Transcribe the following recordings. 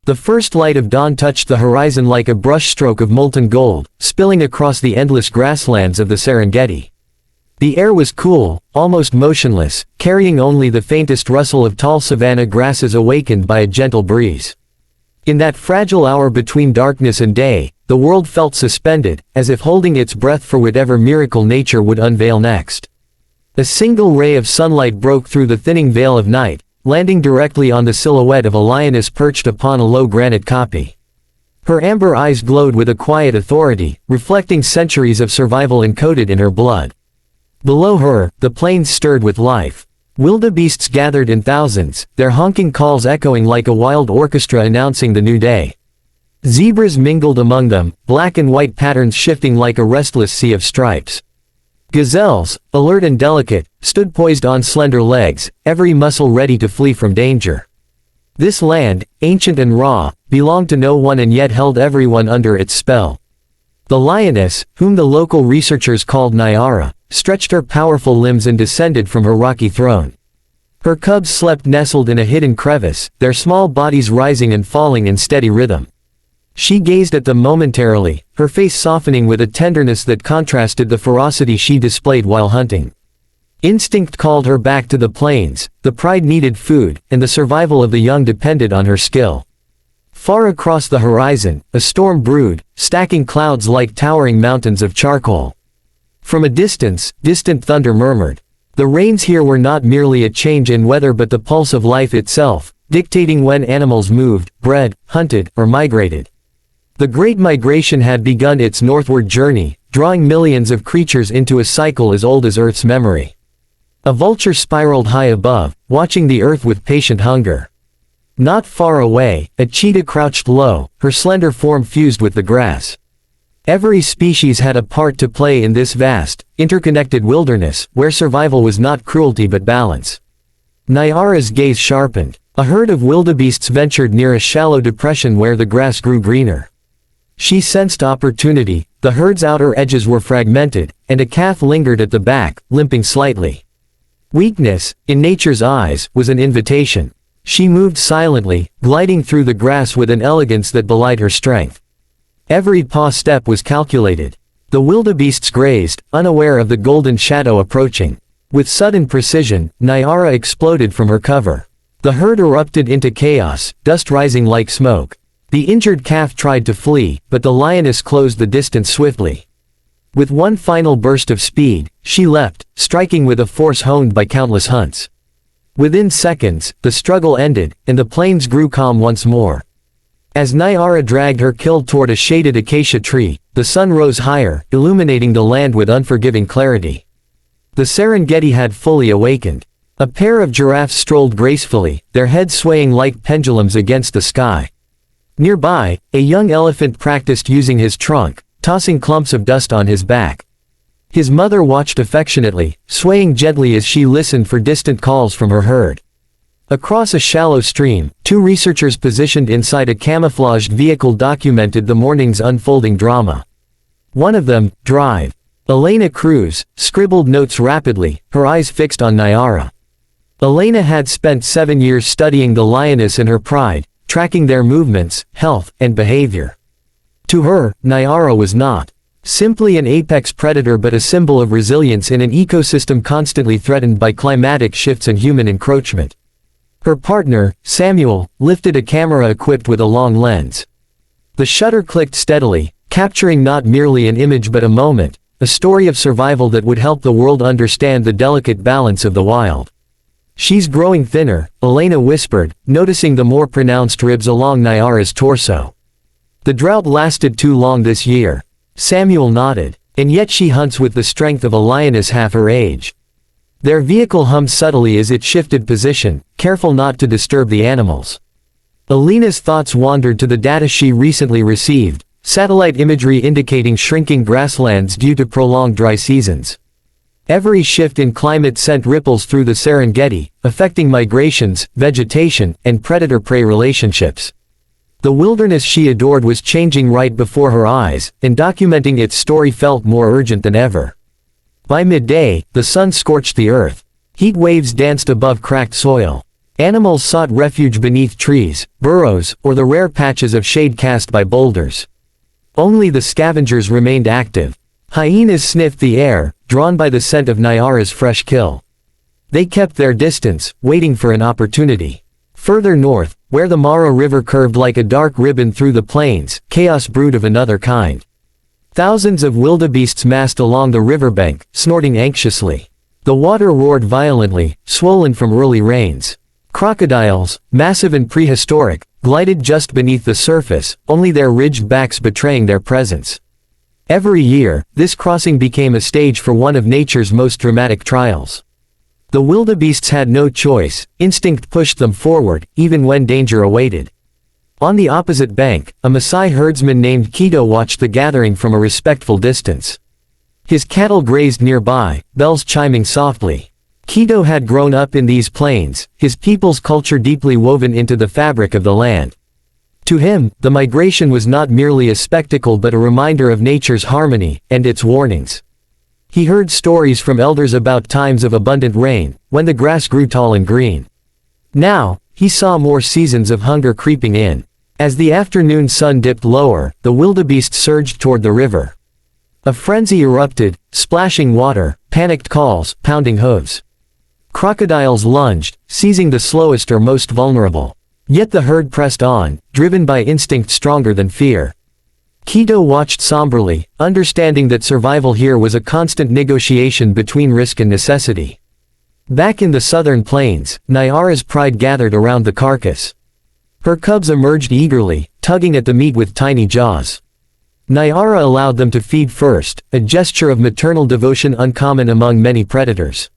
The first light of dawn touched the horizon like a brushstroke of molten gold, spilling across the endless grasslands of the Serengeti. The air was cool, almost motionless, carrying only the faintest rustle of tall savanna grasses awakened by a gentle breeze. In that fragile hour between darkness and day, the world felt suspended, as if holding its breath for whatever miracle nature would unveil next. A single ray of sunlight broke through the thinning veil of night, landing directly on the silhouette of a lioness perched upon a low granite kopje. Her amber eyes glowed with a quiet authority, reflecting centuries of survival encoded in her blood. Below her, the plains stirred with life. Wildebeests gathered in thousands, their honking calls echoing like a wild orchestra announcing the new day. Zebras mingled among them, black and white patterns shifting like a restless sea of stripes. Gazelles, alert and delicate, stood poised on slender legs, every muscle ready to flee from danger. This land, ancient and raw, belonged to no one and yet held everyone under its spell. The lioness, whom the local researchers called Nyara, stretched her powerful limbs and descended from her rocky throne. Her cubs slept nestled in a hidden crevice, their small bodies rising and falling in steady rhythm. She gazed at them momentarily, her face softening with a tenderness that contrasted the ferocity she displayed while hunting. Instinct called her back to the plains, the pride needed food, and the survival of the young depended on her skill. Far across the horizon, a storm brewed, stacking clouds like towering mountains of charcoal. From a distance, distant thunder murmured. The rains here were not merely a change in weather but the pulse of life itself, dictating when animals moved, bred, hunted, or migrated. The Great Migration had begun its northward journey, drawing millions of creatures into a cycle as old as Earth's memory. A vulture spiraled high above, watching the earth with patient hunger. Not far away, a cheetah crouched low, her slender form fused with the grass. Every species had a part to play in this vast, interconnected wilderness, where survival was not cruelty but balance. Nyara's gaze sharpened. A herd of wildebeests ventured near a shallow depression where the grass grew greener. She sensed opportunity, the herd's outer edges were fragmented, and a calf lingered at the back, limping slightly. Weakness, in nature's eyes, was an invitation. She moved silently, gliding through the grass with an elegance that belied her strength. Every paw step was calculated. The wildebeests grazed, unaware of the golden shadow approaching. With sudden precision, Nyara exploded from her cover. The herd erupted into chaos, dust rising like smoke. The injured calf tried to flee, but the lioness closed the distance swiftly. With one final burst of speed, she leapt, striking with a force honed by countless hunts. Within seconds, the struggle ended, and the plains grew calm once more. As Nyara dragged her kill toward a shaded acacia tree, the sun rose higher, illuminating the land with unforgiving clarity. The Serengeti had fully awakened. A pair of giraffes strolled gracefully, their heads swaying like pendulums against the sky. Nearby, a young elephant practiced using his trunk, tossing clumps of dust on his back. His mother watched affectionately, swaying gently as she listened for distant calls from her herd. Across a shallow stream, two researchers positioned inside a camouflaged vehicle documented the morning's unfolding drama. One of them, Drive. Elena Cruz, scribbled notes rapidly, her eyes fixed on Nyara. Elena had spent 7 years studying the lioness and her pride, tracking their movements, health, and behavior. To her, Nyara was not simply an apex predator but a symbol of resilience in an ecosystem constantly threatened by climatic shifts and human encroachment. Her partner, Samuel, lifted a camera equipped with a long lens. The shutter clicked steadily, capturing not merely an image but a moment, a story of survival that would help the world understand the delicate balance of the wild. "She's growing thinner," Elena whispered, noticing the more pronounced ribs along Nyara's torso. "The drought lasted too long this year." Samuel nodded. "And yet she hunts with the strength of a lioness half her age." Their vehicle hummed subtly as it shifted position, careful not to disturb the animals. Elena's thoughts wandered to the data she recently received, satellite imagery indicating shrinking grasslands due to prolonged dry seasons. Every shift in climate sent ripples through the Serengeti, affecting migrations, vegetation, and predator-prey relationships. The wilderness she adored was changing right before her eyes, and documenting its story felt more urgent than ever. By midday, the sun scorched the earth. Heat waves danced above cracked soil. Animals sought refuge beneath trees, burrows, or the rare patches of shade cast by boulders. Only the scavengers remained active. Hyenas sniffed the air, drawn by the scent of Nyara's fresh kill. They kept their distance, waiting for an opportunity. Further north, where the Mara River curved like a dark ribbon through the plains, chaos brewed of another kind. Thousands of wildebeests massed along the riverbank, snorting anxiously. The water roared violently, swollen from early rains. Crocodiles, massive and prehistoric, glided just beneath the surface, only their ridged backs betraying their presence. Every year, this crossing became a stage for one of nature's most dramatic trials. The wildebeests had no choice, instinct pushed them forward, even when danger awaited. On the opposite bank, a Maasai herdsman named Keto watched the gathering from a respectful distance. His cattle grazed nearby, bells chiming softly. Keto had grown up in these plains, his people's culture deeply woven into the fabric of the land. To him, the migration was not merely a spectacle but a reminder of nature's harmony, and its warnings. He heard stories from elders about times of abundant rain, when the grass grew tall and green. Now, he saw more seasons of hunger creeping in. As the afternoon sun dipped lower, the wildebeest surged toward the river. A frenzy erupted, splashing water, panicked calls, pounding hooves. Crocodiles lunged, seizing the slowest or most vulnerable. Yet the herd pressed on, driven by instinct stronger than fear. Keto watched somberly, understanding that survival here was a constant negotiation between risk and necessity. Back in the southern plains, Nyara's pride gathered around the carcass. Her cubs emerged eagerly, tugging at the meat with tiny jaws. Nyara allowed them to feed first, a gesture of maternal devotion uncommon among many predators.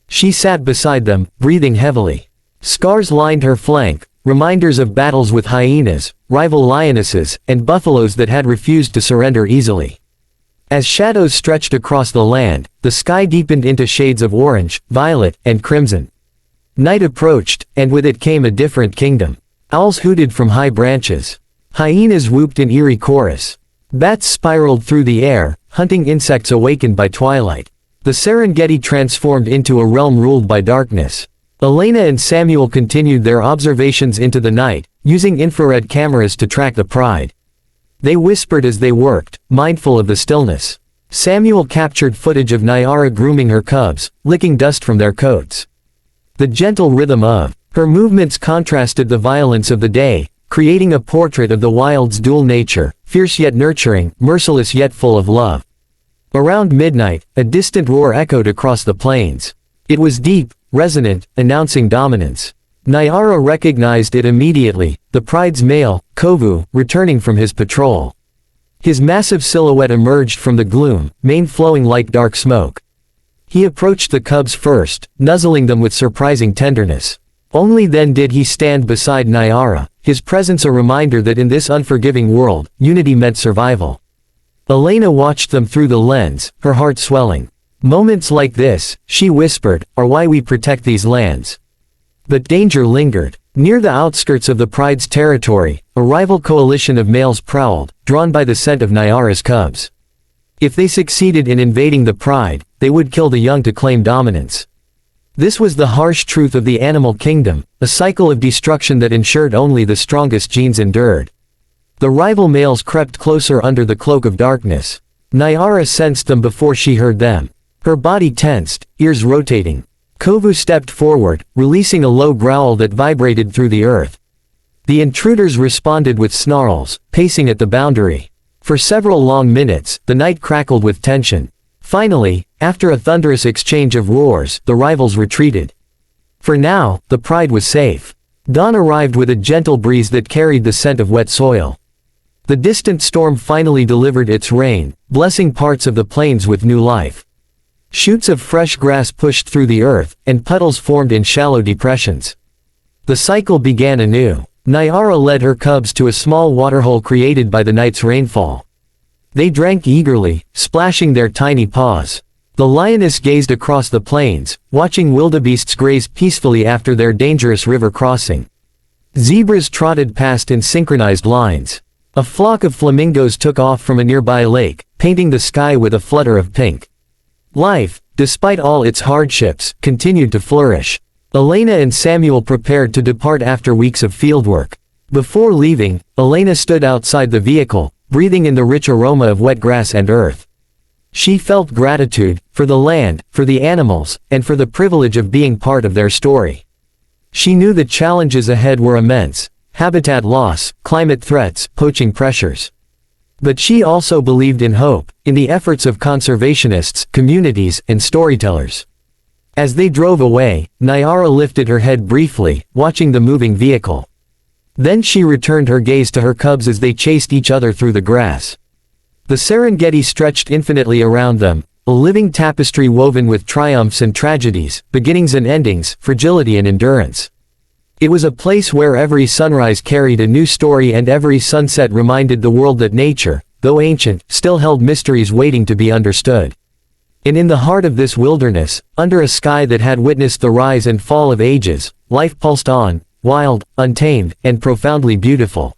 She sat beside them, breathing heavily. Scars lined her flank, reminders of battles with hyenas, rival lionesses, and buffaloes that had refused to surrender easily. As shadows stretched across the land, the sky deepened into shades of orange, violet, and crimson. Night approached, and with it came a different kingdom. Owls hooted from high branches. Hyenas whooped in eerie chorus. Bats spiraled through the air, hunting insects awakened by twilight. The Serengeti transformed into a realm ruled by darkness. Elena and Samuel continued their observations into the night, using infrared cameras to track the pride. They whispered as they worked, mindful of the stillness. Samuel captured footage of Nyara grooming her cubs, licking dust from their coats. The gentle rhythm of her movements contrasted the violence of the day, creating a portrait of the wild's dual nature, fierce yet nurturing, merciless yet full of love. Around midnight, a distant roar echoed across the plains. It was deep, resonant, announcing dominance. Nyara recognized it immediately, the pride's male, Kovu, returning from his patrol. His massive silhouette emerged from the gloom, mane flowing like dark smoke. He approached the cubs first, nuzzling them with surprising tenderness. Only then did he stand beside Nyara, his presence a reminder that in this unforgiving world, unity meant survival. Elena watched them through the lens, her heart swelling. Moments like this, she whispered, are why we protect these lands. But danger lingered. Near the outskirts of the pride's territory, a rival coalition of males prowled, drawn by the scent of Nyara's cubs. If they succeeded in invading the pride, they would kill the young to claim dominance. This was the harsh truth of the animal kingdom, a cycle of destruction that ensured only the strongest genes endured. The rival males crept closer under the cloak of darkness. Nyara sensed them before she heard them. Her body tensed, ears rotating. Kovu stepped forward, releasing a low growl that vibrated through the earth. The intruders responded with snarls, pacing at the boundary. For several long minutes, the night crackled with tension. Finally, after a thunderous exchange of roars, the rivals retreated. For now, the pride was safe. Dawn arrived with a gentle breeze that carried the scent of wet soil. The distant storm finally delivered its rain, blessing parts of the plains with new life. Shoots of fresh grass pushed through the earth, and puddles formed in shallow depressions. The cycle began anew. Nyara led her cubs to a small waterhole created by the night's rainfall. They drank eagerly, splashing their tiny paws. The lioness gazed across the plains, watching wildebeests graze peacefully after their dangerous river crossing. Zebras trotted past in synchronized lines. A flock of flamingos took off from a nearby lake, painting the sky with a flutter of pink. Life, despite all its hardships, continued to flourish. Elena and Samuel prepared to depart after weeks of fieldwork. Before leaving, Elena stood outside the vehicle, breathing in the rich aroma of wet grass and earth. She felt gratitude, for the land, for the animals, and for the privilege of being part of their story. She knew the challenges ahead were immense: habitat loss, climate threats, poaching pressures. But she also believed in hope, in the efforts of conservationists, communities, and storytellers. As they drove away, Nyara lifted her head briefly, watching the moving vehicle. Then she returned her gaze to her cubs as they chased each other through the grass. The Serengeti stretched infinitely around them, a living tapestry woven with triumphs and tragedies, beginnings and endings, fragility and endurance. It was a place where every sunrise carried a new story and every sunset reminded the world that nature, though ancient, still held mysteries waiting to be understood. And in the heart of this wilderness, under a sky that had witnessed the rise and fall of ages, life pulsed on, wild, untamed, and profoundly beautiful.